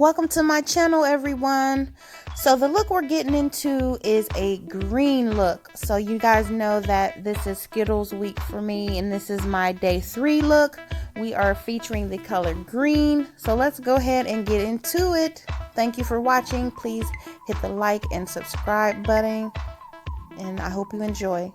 Welcome to my channel, everyone. So the look we're getting into is a green look. So you guys know that this is Skittles week for me, and this is my day 3 look. We are featuring the color green. So let's go ahead and get into it. Thank you for watching. Please hit the like and subscribe button, and I hope you enjoy.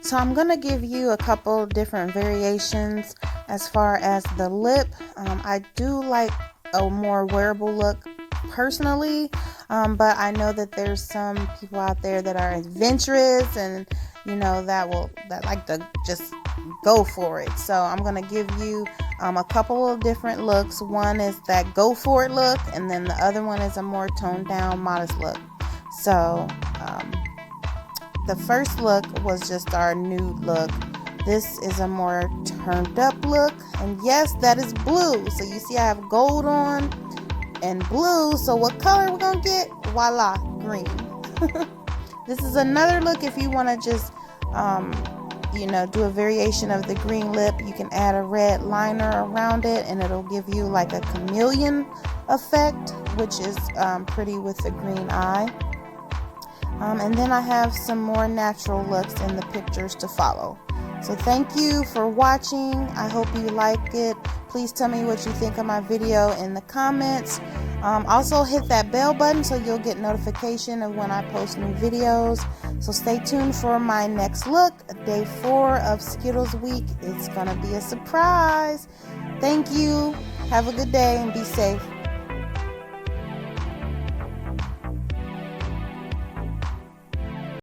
So I'm going to give you a couple different variations as far as the lip. I do like a more wearable look personally, but I know that there's some people out there that are adventurous and that like to just go for it. So I'm going to give you a couple of different looks. One is that go for it look, and then the other one is a more toned down modest look. So the first look was just our nude look. This is a more turned up look, and yes, that is blue. So you see I have gold on and blue. So what color we're gonna get? Voila, green. This is another look if you want to just do a variation of the green lip. You can add a red liner around it and it'll give you like a chameleon effect, which is pretty with the green eye. And then I have some more natural looks in the pictures to follow. So thank you for watching. I hope you like it. Please tell me what you think of my video in the comments. Also hit that bell button so you'll get notification of when I post new videos. So stay tuned for my next look, day 4 of Skittles week. It's gonna be a surprise. Thank you. Have a good day and be safe.